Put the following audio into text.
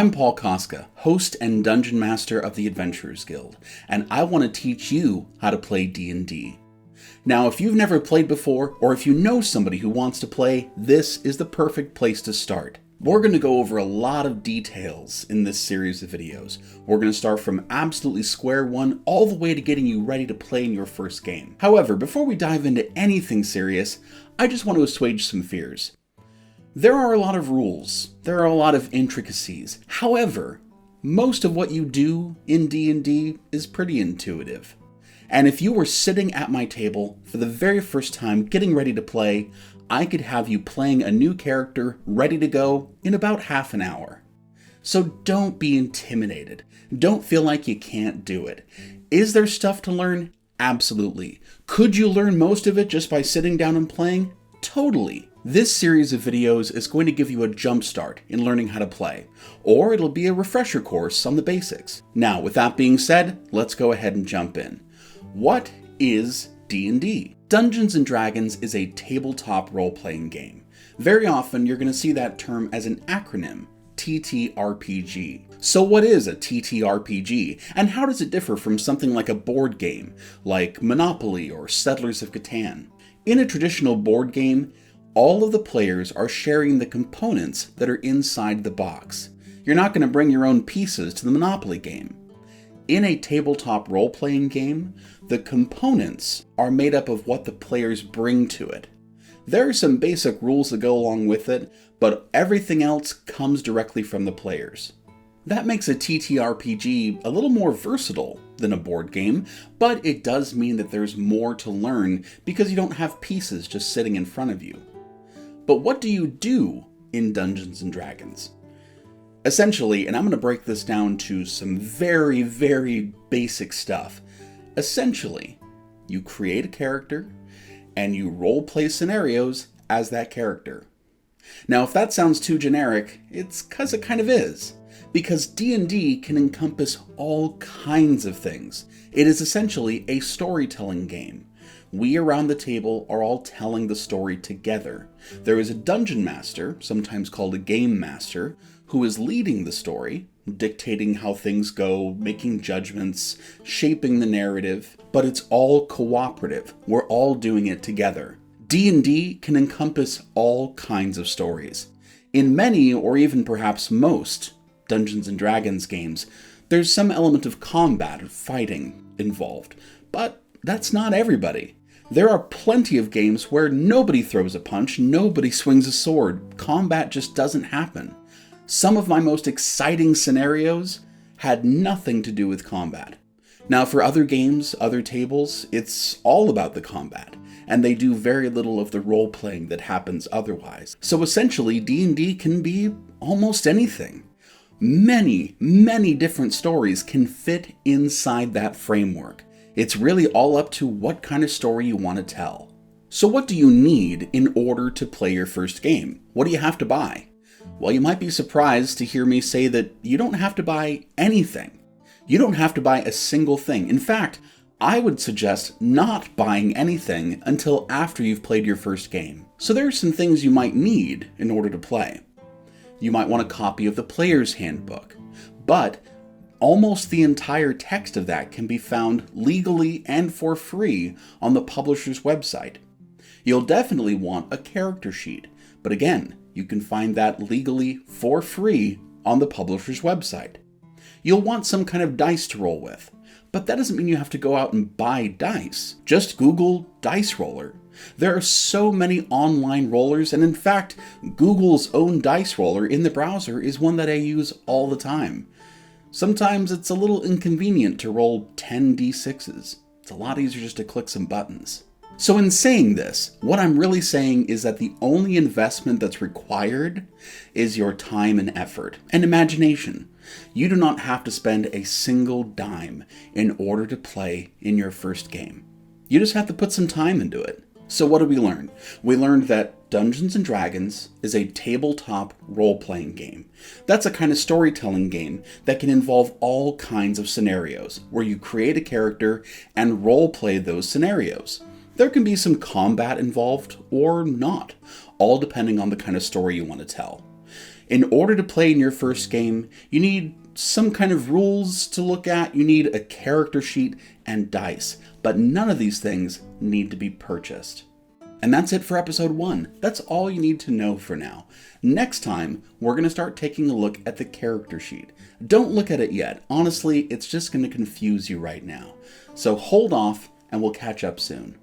I'm Paul Cosca, host and dungeon master of the Adventurers Guild, and I want to teach you how to play D&D. Now, if you've never played before, or if you know somebody who wants to play, this is the perfect place to start. We're going to go over a lot of details in this series of videos. We're going to start from absolutely square one all the way to getting you ready to play in your first game. However, before we dive into anything serious, I just want to assuage some fears. There are a lot of rules. There are a lot of intricacies. However, most of what you do in D&D is pretty intuitive. And if you were sitting at my table for the very first time getting ready to play, I could have you playing a new character ready to go in about half an hour. So don't be intimidated. Don't feel like you can't do it. Is there stuff to learn? Absolutely. Could you learn most of it just by sitting down and playing? Totally. This series of videos is going to give you a jump start in learning how to play, or it'll be a refresher course on the basics. Now, with that being said, let's go ahead and jump in. What is D&D? Dungeons & Dragons is a tabletop role-playing game. Very often, you're going to see that term as an acronym, TTRPG. So what is a TTRPG, and how does it differ from something like a board game, like Monopoly or Settlers of Catan? In a traditional board game, all of the players are sharing the components that are inside the box. You're not going to bring your own pieces to the Monopoly game. In a tabletop role-playing game, the components are made up of what the players bring to it. There are some basic rules that go along with it, but everything else comes directly from the players. That makes a TTRPG a little more versatile than a board game, but it does mean that there's more to learn because you don't have pieces just sitting in front of you. But what do you do in Dungeons & Dragons? Essentially, and I'm going to break this down to some very, very basic stuff. Essentially, you create a character and you role-play scenarios as that character. Now, if that sounds too generic, it's because it kind of is. Because D&D can encompass all kinds of things. It is essentially a storytelling game. We around the table are all telling the story together. There is a dungeon master, sometimes called a game master, who is leading the story, dictating how things go, making judgments, shaping the narrative, but it's all cooperative. We're all doing it together. D&D can encompass all kinds of stories. In many, or even perhaps most, Dungeons & Dragons games, there's some element of combat or fighting involved, but that's not everybody. There are plenty of games where nobody throws a punch, nobody swings a sword. Combat just doesn't happen. Some of my most exciting scenarios had nothing to do with combat. Now, for other games, other tables, it's all about the combat, and they do very little of the role-playing that happens otherwise. So essentially, D&D can be almost anything. Many, many different stories can fit inside that framework. It's really all up to what kind of story you want to tell. So what do you need in order to play your first game? What do you have to buy? Well, you might be surprised to hear me say that you don't have to buy anything. You don't have to buy a single thing. In fact, I would suggest not buying anything until after you've played your first game. So there are some things you might need in order to play. You might want a copy of the Player's Handbook, but almost the entire text of that can be found legally and for free on the publisher's website. You'll definitely want a character sheet, but again, you can find that legally for free on the publisher's website. You'll want some kind of dice to roll with, but that doesn't mean you have to go out and buy dice. Just Google dice roller. There are so many online rollers, and in fact, Google's own dice roller in the browser is one that I use all the time. Sometimes it's a little inconvenient to roll 10 d6s. It's a lot easier just to click some buttons. So in saying this, what I'm really saying is that the only investment that's required is your time and effort and imagination. You do not have to spend a single dime in order to play in your first game. You just have to put some time into it. So what did we learn? We learned that Dungeons & Dragons is a tabletop role-playing game. That's a kind of storytelling game that can involve all kinds of scenarios, where you create a character and role-play those scenarios. There can be some combat involved, or not, all depending on the kind of story you want to tell. In order to play in your first game, you need some kind of rules to look at, you need a character sheet and dice, but none of these things need to be purchased. And that's it for episode 1. That's all you need to know for now. Next time, we're going to start taking a look at the character sheet. Don't look at it yet. Honestly, it's just going to confuse you right now. So hold off, and we'll catch up soon.